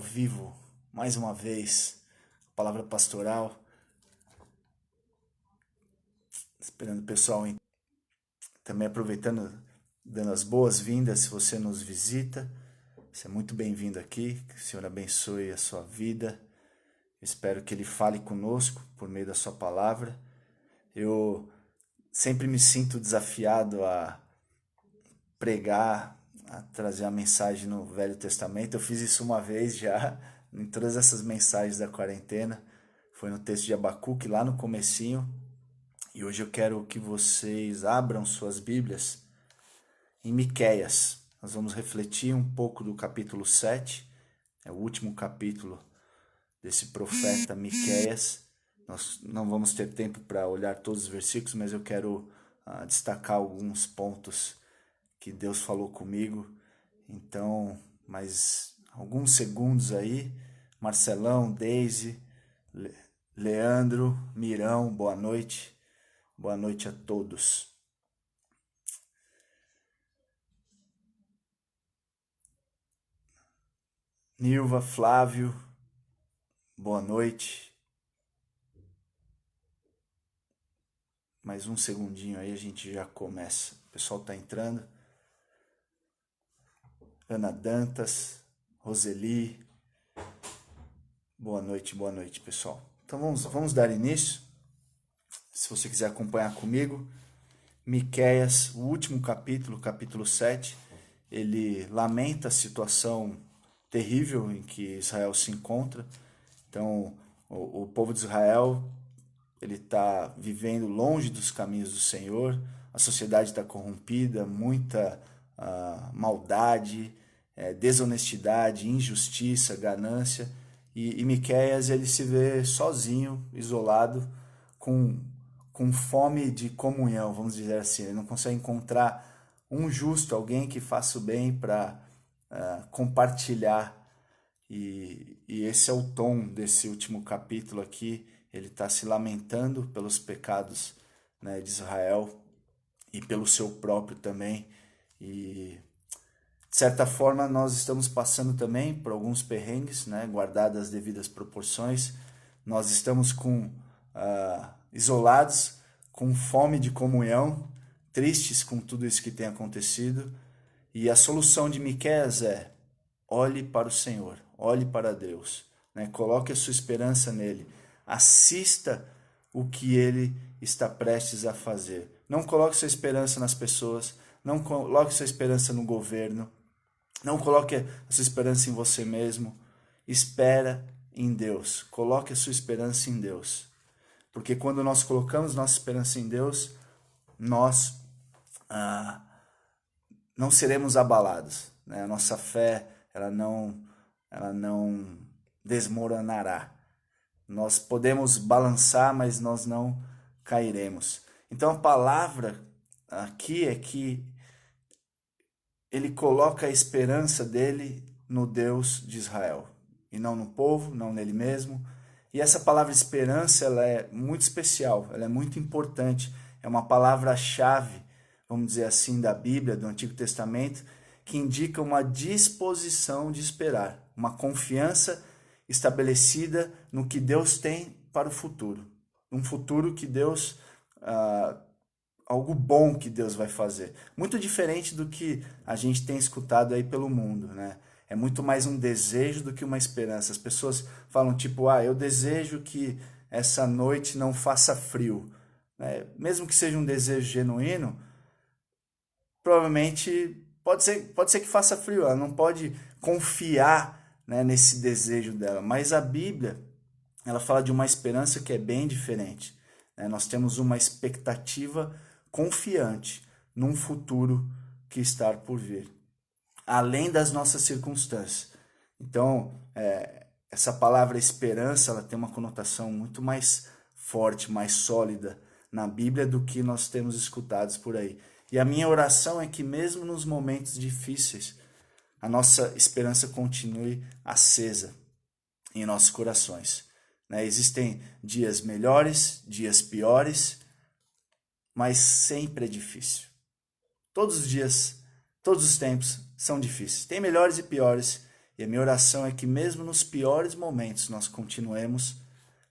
Vivo mais uma vez a palavra pastoral, esperando o pessoal também aproveitando, dando as boas-vindas. Se você nos visita, você é muito bem-vindo aqui. Que o Senhor abençoe a sua vida. Espero que Ele fale conosco por meio da sua palavra. Eu sempre me sinto desafiado a pregar, a trazer a mensagem no Velho Testamento. Eu fiz isso uma vez já, em todas essas mensagens da quarentena. Foi no texto de Abacuque, lá no comecinho. E hoje eu quero que vocês abram suas Bíblias em Miqueias. Nós vamos refletir um pouco do capítulo 7, é o último capítulo desse profeta Miqueias. Nós não vamos ter tempo para olhar todos os versículos, mas eu quero destacar alguns pontos que Deus falou comigo. Então, mais alguns segundos aí. Marcelão, Deise, Leandro, Mirão, boa noite. Boa noite a todos. Nilva, Flávio, boa noite. Mais um segundinho aí a gente já começa. O pessoal tá entrando. Ana Dantas, Roseli. Boa noite, pessoal. Então vamos dar início. Se você quiser acompanhar comigo, Miqueias, o último capítulo, capítulo 7, ele lamenta a situação terrível em que Israel se encontra. Então, o povo de Israel, ele está vivendo longe dos caminhos do Senhor, a sociedade está corrompida, muita maldade, desonestidade, injustiça, ganância, e Miqueias ele se vê sozinho, isolado, com fome de comunhão, vamos dizer assim. Ele não consegue encontrar um justo, alguém que faça o bem para compartilhar. E esse é o tom desse último capítulo aqui. Ele está se lamentando pelos pecados, né, de Israel e pelo seu próprio também. E de certa forma nós estamos passando também por alguns perrengues, né, guardadas as devidas proporções. Nós estamos isolados, com fome de comunhão, tristes com tudo isso que tem acontecido. E a solução de Miqueias é: olhe para o Senhor, olhe para Deus, né? Coloque a sua esperança nele, assista o que ele está prestes a fazer. Não coloque sua esperança nas pessoas, não coloque sua esperança no governo, não coloque a sua esperança em você mesmo. Espera em Deus, coloque a sua esperança em Deus. Porque quando nós colocamos nossa esperança em Deus, nós não seremos abalados, né? A nossa fé ela não desmoronará. Nós podemos balançar, mas nós não cairemos. Então a palavra aqui é que ele coloca a esperança dele no Deus de Israel, e não no povo, não nele mesmo. E essa palavra esperança, ela é muito especial, ela é muito importante, é uma palavra-chave, vamos dizer assim, da Bíblia, do Antigo Testamento, que indica uma disposição de esperar, uma confiança estabelecida no que Deus tem para o futuro. Um futuro que Deus, algo bom que Deus vai fazer. Muito diferente do que a gente tem escutado aí pelo mundo, né? É muito mais um desejo do que uma esperança. As pessoas falam tipo, eu desejo que essa noite não faça frio. Mesmo que seja um desejo genuíno, provavelmente pode ser que faça frio. Ela não pode confiar, né, nesse desejo dela. Mas a Bíblia, ela fala de uma esperança que é bem diferente, né? Nós temos uma expectativa confiante num futuro que está por vir, além das nossas circunstâncias. Então, essa palavra esperança, ela tem uma conotação muito mais forte, mais sólida na Bíblia do que nós temos escutado por aí. E a minha oração é que mesmo nos momentos difíceis, a nossa esperança continue acesa em nossos corações, né? Existem dias melhores, dias piores, mas sempre é difícil. Todos os dias, todos os tempos são difíceis. Tem melhores e piores, E a minha oração é que mesmo nos piores momentos nós continuemos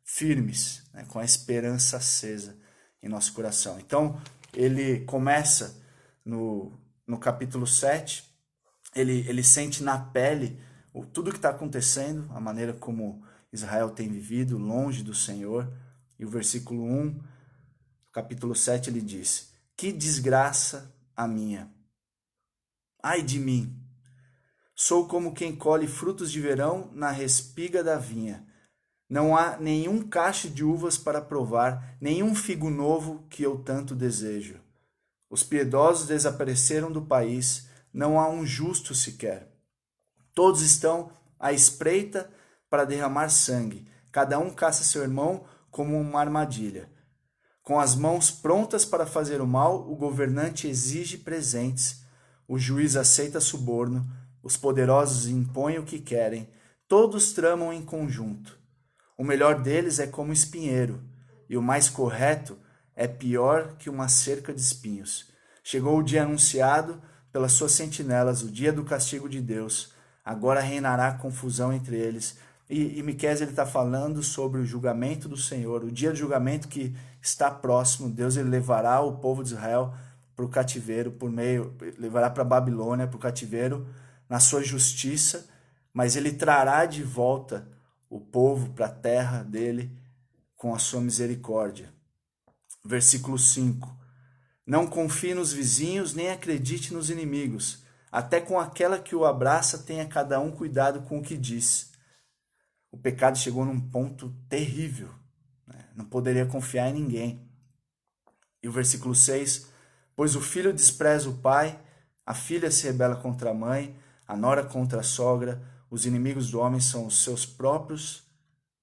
firmes, né, com a esperança acesa em nosso coração. Então, ele começa no capítulo 7, ele sente na pele tudo que está acontecendo, a maneira como Israel tem vivido longe do Senhor. E o versículo 1, capítulo 7, ele diz: que desgraça a minha! Ai de mim! Sou como quem colhe frutos de verão na respiga da vinha. Não há nenhum cacho de uvas para provar, nenhum figo novo que eu tanto desejo. Os piedosos desapareceram do país, não há um justo sequer. Todos estão à espreita para derramar sangue. Cada um caça seu irmão como uma armadilha. Com as mãos prontas para fazer o mal, o governante exige presentes. O juiz aceita suborno. Os poderosos impõem o que querem. Todos tramam em conjunto. O melhor deles é como espinheiro, e o mais correto é pior que uma cerca de espinhos. Chegou o dia anunciado pelas suas sentinelas, o dia do castigo de Deus. Agora reinará confusão entre eles. E Miqueias está falando sobre o julgamento do Senhor, o dia do julgamento que está próximo. Deus ele levará o povo de Israel para o cativeiro, levará para a Babilônia, para o cativeiro, na sua justiça, mas ele trará de volta o povo para a terra dele com a sua misericórdia. Versículo 5. Não confie nos vizinhos, nem acredite nos inimigos. Até com aquela que o abraça, tenha cada um cuidado com o que diz. O pecado chegou num ponto terrível, né? Não poderia confiar em ninguém. E o versículo 6. Pois o filho despreza o pai, a filha se rebela contra a mãe, a nora contra a sogra. Os inimigos do homem são os seus próprios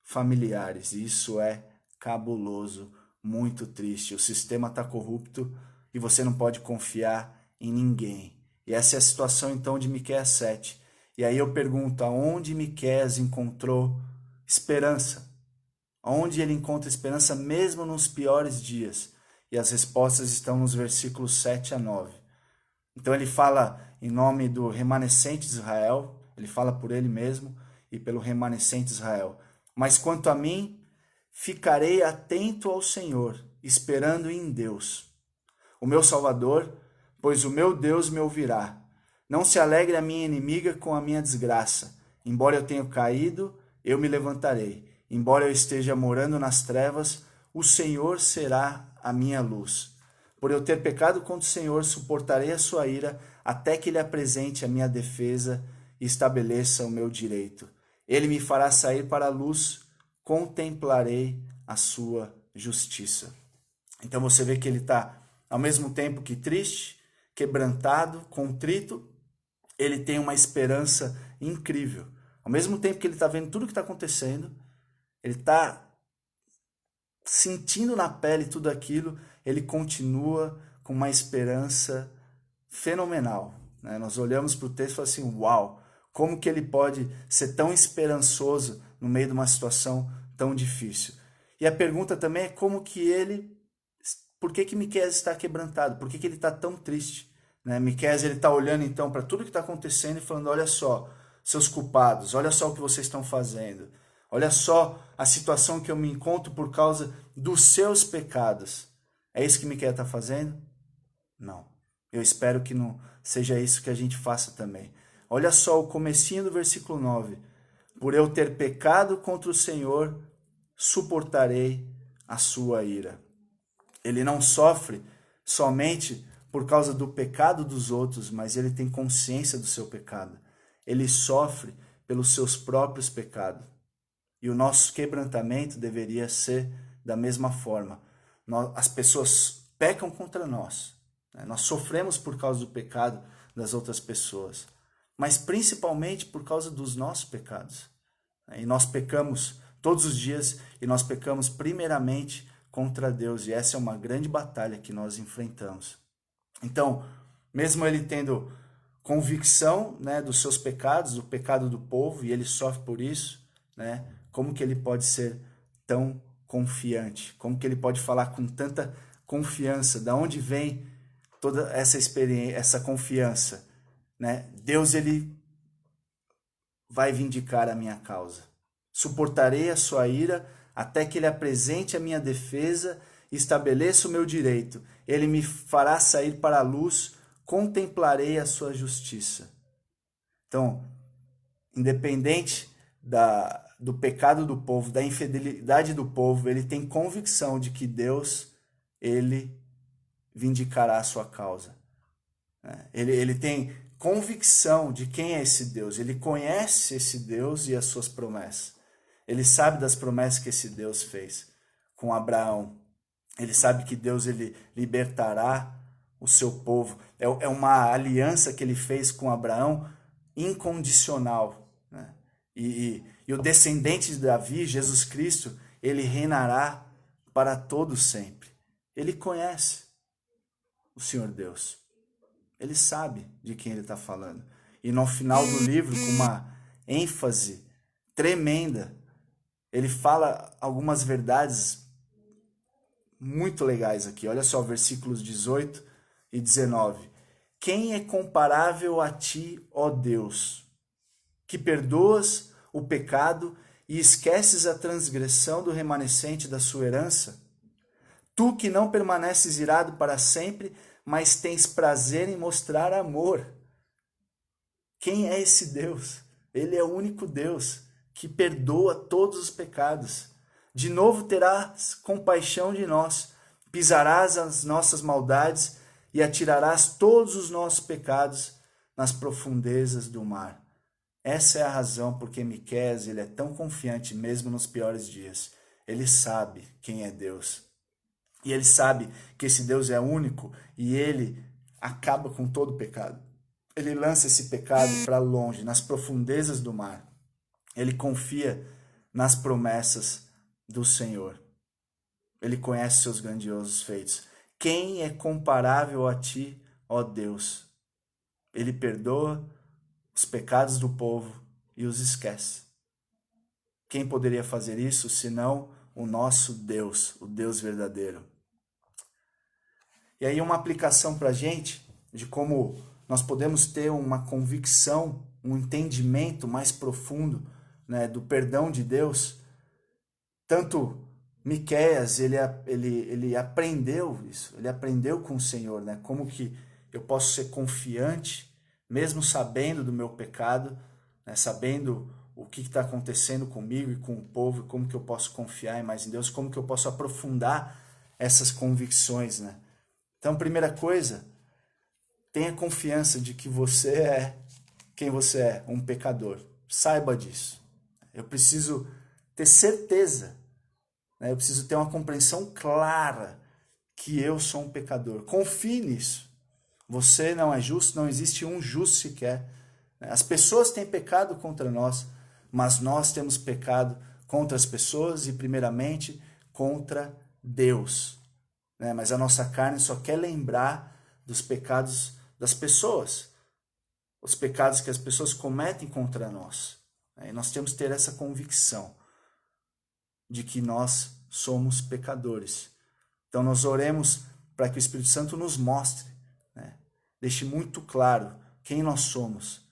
familiares. E isso é cabuloso, muito triste. O sistema está corrupto e você não pode confiar em ninguém. E essa é a situação então de Miqueias 7. E aí eu pergunto, aonde Miqueias encontrou esperança? Aonde ele encontra esperança mesmo nos piores dias? E as respostas estão nos versículos 7 a 9. Então ele fala em nome do remanescente de Israel, ele fala por ele mesmo e pelo remanescente de Israel. Mas quanto a mim, ficarei atento ao Senhor, esperando em Deus, o meu Salvador, pois o meu Deus me ouvirá. Não se alegre a minha inimiga com a minha desgraça. Embora eu tenha caído, eu me levantarei. Embora eu esteja morando nas trevas, o Senhor será a minha luz. Por eu ter pecado contra o Senhor, suportarei a sua ira, até que ele apresente a minha defesa e estabeleça o meu direito. Ele me fará sair para a luz, contemplarei a sua justiça. Então você vê que ele está, ao mesmo tempo que triste, quebrantado, contrito, ele tem uma esperança incrível. Ao mesmo tempo que ele está vendo tudo o que está acontecendo, ele está sentindo na pele tudo aquilo, ele continua com uma esperança fenomenal, né? Nós olhamos para o texto e falamos assim, uau, como que ele pode ser tão esperançoso no meio de uma situação tão difícil? E a pergunta também é por que Miqueias está quebrantado? Por que ele está tão triste? Né? Miqueias está olhando então para tudo que está acontecendo e falando, olha só, seus culpados, olha só o que vocês estão fazendo. Olha só a situação que eu me encontro por causa dos seus pecados. É isso que Miqueias está fazendo? Não. Eu espero que não seja isso que a gente faça também. Olha só o comecinho do versículo 9. Por eu ter pecado contra o Senhor, suportarei a sua ira. Ele não sofre somente por causa do pecado dos outros, mas ele tem consciência do seu pecado. Ele sofre pelos seus próprios pecados. E o nosso quebrantamento deveria ser da mesma forma. As pessoas pecam contra nós. Nós sofremos por causa do pecado das outras pessoas. Mas principalmente por causa dos nossos pecados. E nós pecamos todos os dias e nós pecamos primeiramente contra Deus. E essa é uma grande batalha que nós enfrentamos. Então, mesmo ele tendo convicção, né, dos seus pecados, do pecado do povo, e ele sofre por isso, né, como que ele pode ser tão confiante? Como que ele pode falar com tanta confiança? Da onde vem toda essa experiência, essa confiança? Né? Deus, ele vai vindicar a minha causa. Suportarei a sua ira até que ele apresente a minha defesa e estabeleça o meu direito. Ele me fará sair para a luz, contemplarei a sua justiça. Então, independente do pecado do povo, da infidelidade do povo, ele tem convicção de que Deus, ele vindicará a sua causa. Ele tem convicção de quem é esse Deus. Ele conhece esse Deus e as suas promessas. Ele sabe das promessas que esse Deus fez com Abraão. Ele sabe que Deus ele libertará o seu povo. É uma aliança que ele fez com Abraão incondicional. Né? E o descendente de Davi, Jesus Cristo, ele reinará para todo sempre. Ele conhece o Senhor Deus. Ele sabe de quem ele está falando. E no final do livro, com uma ênfase tremenda, ele fala algumas verdades muito legais aqui. Olha só, versículos 18 e 19. Quem é comparável a ti, ó Deus, que perdoas o pecado e esqueces a transgressão do remanescente da sua herança? Tu que não permaneces irado para sempre, mas tens prazer em mostrar amor. Quem é esse Deus? Ele é o único Deus que perdoa todos os pecados. De novo terás compaixão de nós, pisarás as nossas maldades e atirarás todos os nossos pecados nas profundezas do mar. Essa é a razão por que Miqueias ele é tão confiante mesmo nos piores dias. Ele sabe quem é Deus. E ele sabe que esse Deus é único e ele acaba com todo o pecado. Ele lança esse pecado para longe, nas profundezas do mar. Ele confia nas promessas do Senhor. Ele conhece seus grandiosos feitos. Quem é comparável a ti, ó Deus? Ele perdoa os pecados do povo e os esquece. Quem poderia fazer isso senão o nosso Deus, o Deus verdadeiro? E aí uma aplicação para a gente de como nós podemos ter uma convicção, um entendimento mais profundo, né, do perdão de Deus. Tanto Miqueias, ele aprendeu isso, ele aprendeu com o Senhor, né? Como que eu posso ser confiante, mesmo sabendo do meu pecado, né? Sabendo o que está acontecendo comigo e com o povo, e como que eu posso confiar mais em Deus, como que eu posso aprofundar essas convicções, né? Então, primeira coisa, tenha confiança de que você é quem você é, um pecador. Saiba disso. Eu preciso ter certeza, né? Eu preciso ter uma compreensão clara que eu sou um pecador. Confie nisso. Você não é justo, não existe um justo sequer. As pessoas têm pecado contra nós, mas nós temos pecado contra as pessoas e, primeiramente, contra Deus. Mas a nossa carne só quer lembrar dos pecados das pessoas, os pecados que as pessoas cometem contra nós. E nós temos que ter essa convicção de que nós somos pecadores. Então nós oremos para que o Espírito Santo nos mostre, deixe muito claro quem nós somos,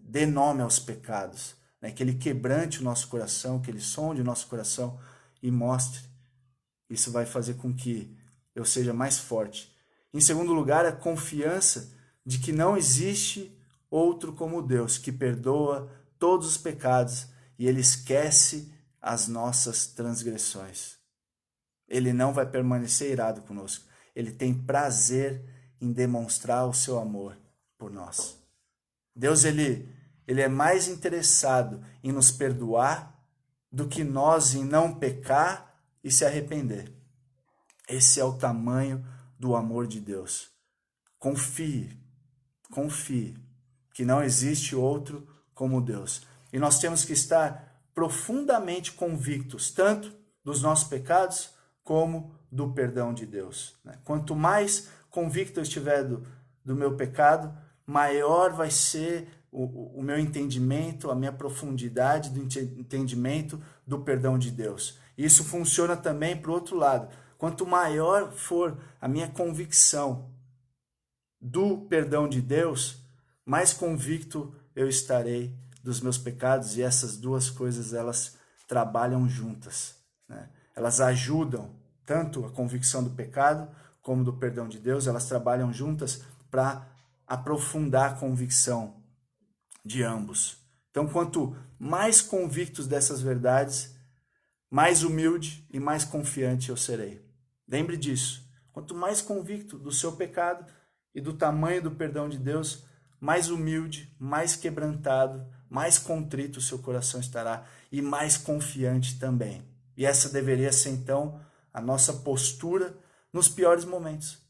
dê nome aos pecados, que Ele quebrante o nosso coração, que Ele sonde o nosso coração e mostre. Isso vai fazer com que eu seja mais forte. Em segundo lugar, a confiança de que não existe outro como Deus, que perdoa todos os pecados e Ele esquece as nossas transgressões. Ele não vai permanecer irado conosco. Ele tem prazer em demonstrar o seu amor por nós. Deus, ele é mais interessado em nos perdoar do que nós em não pecar e se arrepender. Esse é o tamanho do amor de Deus. Confie que não existe outro como Deus. E nós temos que estar profundamente convictos, tanto dos nossos pecados, como do perdão de Deus. Quanto mais convicto eu estiver do meu pecado, maior vai ser o meu entendimento, a minha profundidade do entendimento do perdão de Deus. Isso funciona também para o outro lado. Quanto maior for a minha convicção do perdão de Deus, mais convicto eu estarei dos meus pecados, e essas duas coisas elas trabalham juntas, né? Elas ajudam tanto a convicção do pecado como do perdão de Deus, elas trabalham juntas para aprofundar a convicção de ambos. Então, quanto mais convictos dessas verdades, mais humilde e mais confiante eu serei. Lembre disso. Quanto mais convicto do seu pecado e do tamanho do perdão de Deus, mais humilde, mais quebrantado, mais contrito o seu coração estará e mais confiante também. E essa deveria ser, então, a nossa postura nos piores momentos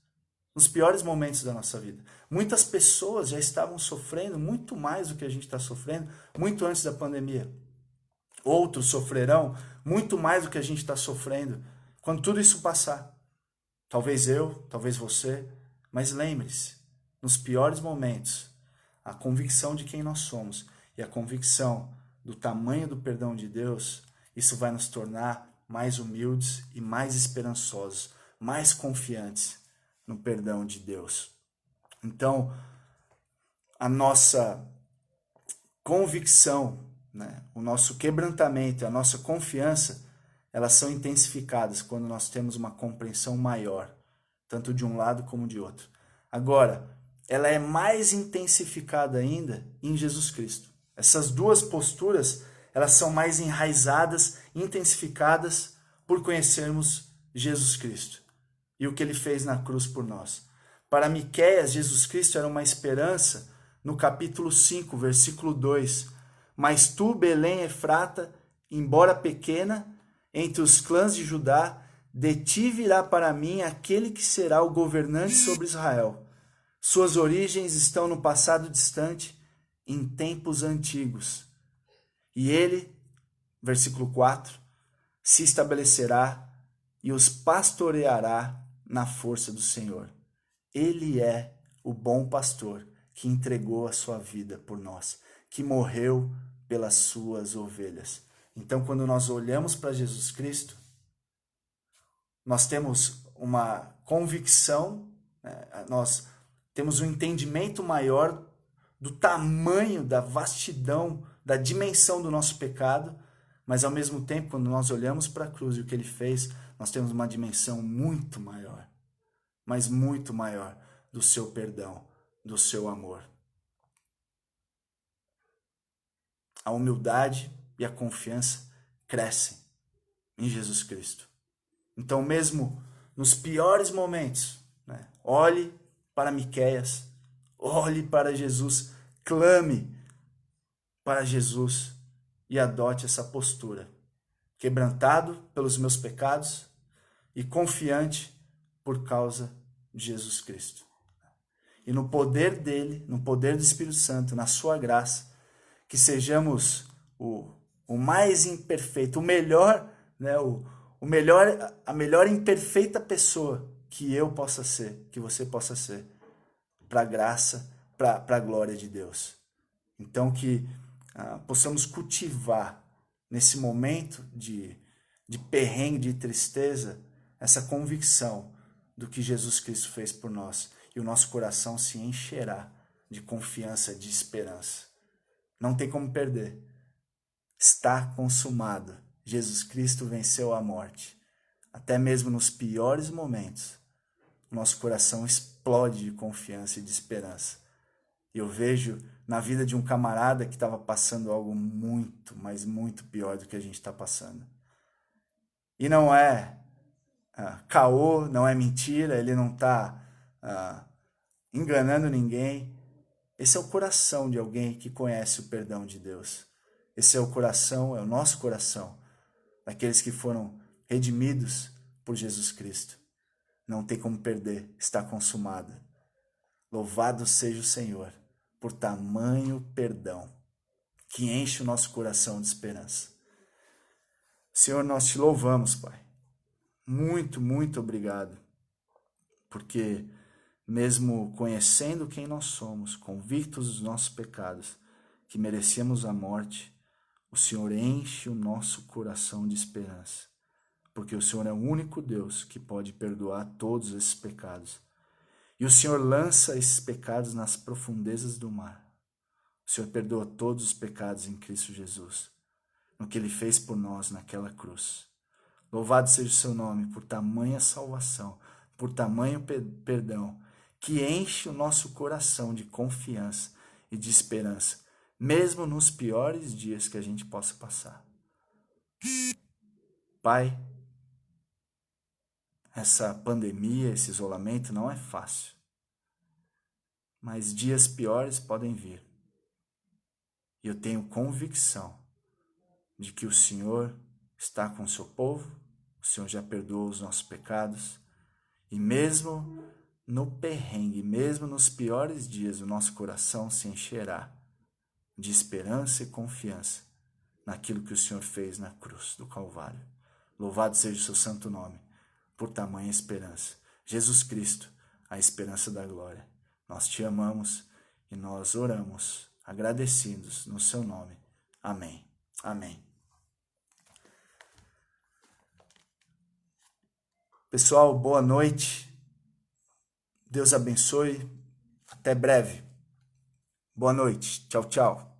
da nossa vida. Muitas pessoas já estavam sofrendo muito mais do que a gente está sofrendo, muito antes da pandemia. Outros sofrerão muito mais do que a gente está sofrendo quando tudo isso passar. Talvez eu, talvez você, mas lembre-se, nos piores momentos, a convicção de quem nós somos e a convicção do tamanho do perdão de Deus, isso vai nos tornar mais humildes e mais esperançosos, mais confiantes no perdão de Deus. Então, a nossa convicção, né, o nosso quebrantamento, a nossa confiança, elas são intensificadas quando nós temos uma compreensão maior, tanto de um lado como de outro. Agora, ela é mais intensificada ainda em Jesus Cristo. Essas duas posturas, elas são mais enraizadas, intensificadas por conhecermos Jesus Cristo e o que ele fez na cruz por nós. Para Miqueias, Jesus Cristo era uma esperança no capítulo 5, versículo 2. Mas tu, Belém Efrata, embora pequena, entre os clãs de Judá, de ti virá para mim aquele que será o governante sobre Israel. Suas origens estão no passado distante, em tempos antigos. E ele, versículo 4, se estabelecerá e os pastoreará na força do Senhor. Ele é o bom pastor que entregou a sua vida por nós, que morreu pelas suas ovelhas. Então, quando nós olhamos para Jesus Cristo, nós temos uma convicção, né? Nós temos um entendimento maior do tamanho, da vastidão, da dimensão do nosso pecado, mas ao mesmo tempo, quando nós olhamos para a cruz e o que ele fez, nós temos uma dimensão muito maior, mas muito maior do seu perdão, do seu amor. A humildade e a confiança crescem em Jesus Cristo. Então, mesmo nos piores momentos, né, olhe para Miqueias, olhe para Jesus, clame para Jesus e adote essa postura, quebrantado pelos meus pecados e confiante por causa de Jesus Cristo. E no poder dele, no poder do Espírito Santo, na sua graça, que sejamos o mais imperfeito, o melhor, né, a melhor imperfeita pessoa que eu possa ser, que você possa ser, para a graça, para a glória de Deus. Então que possamos cultivar nesse momento de perrengue, de tristeza, essa convicção do que Jesus Cristo fez por nós. E o nosso coração se encherá de confiança, de esperança. Não tem como perder. Está consumado. Jesus Cristo venceu a morte. Até mesmo nos piores momentos, o nosso coração explode de confiança e de esperança. E eu vejo na vida de um camarada que estava passando algo muito, mas muito pior do que a gente está passando. E não é caô, não é mentira, ele não está enganando ninguém. Esse é o coração de alguém que conhece o perdão de Deus. Esse é o coração, é o nosso coração, daqueles que foram redimidos por Jesus Cristo. Não tem como perder, está consumado. Louvado seja o Senhor por tamanho perdão que enche o nosso coração de esperança. Senhor, nós te louvamos, Pai. Muito, muito obrigado, porque mesmo conhecendo quem nós somos, convictos dos nossos pecados, que merecíamos a morte, o Senhor enche o nosso coração de esperança, porque o Senhor é o único Deus que pode perdoar todos esses pecados. E o Senhor lança esses pecados nas profundezas do mar. O Senhor perdoa todos os pecados em Cristo Jesus, no que Ele fez por nós naquela cruz. Louvado seja o seu nome por tamanha salvação, por tamanho perdão, que enche o nosso coração de confiança e de esperança, mesmo nos piores dias que a gente possa passar. Pai, essa pandemia, esse isolamento não é fácil, mas dias piores podem vir. E eu tenho convicção de que o Senhor está com o seu povo, o Senhor já perdoou os nossos pecados, e mesmo no perrengue, mesmo nos piores dias, o nosso coração se encherá de esperança e confiança naquilo que o Senhor fez na cruz do Calvário. Louvado seja o seu santo nome, por tamanha esperança. Jesus Cristo, a esperança da glória. Nós te amamos e nós oramos, agradecidos no seu nome. Amém. Amém. Pessoal, boa noite. Deus abençoe. Até breve. Boa noite. Tchau, tchau.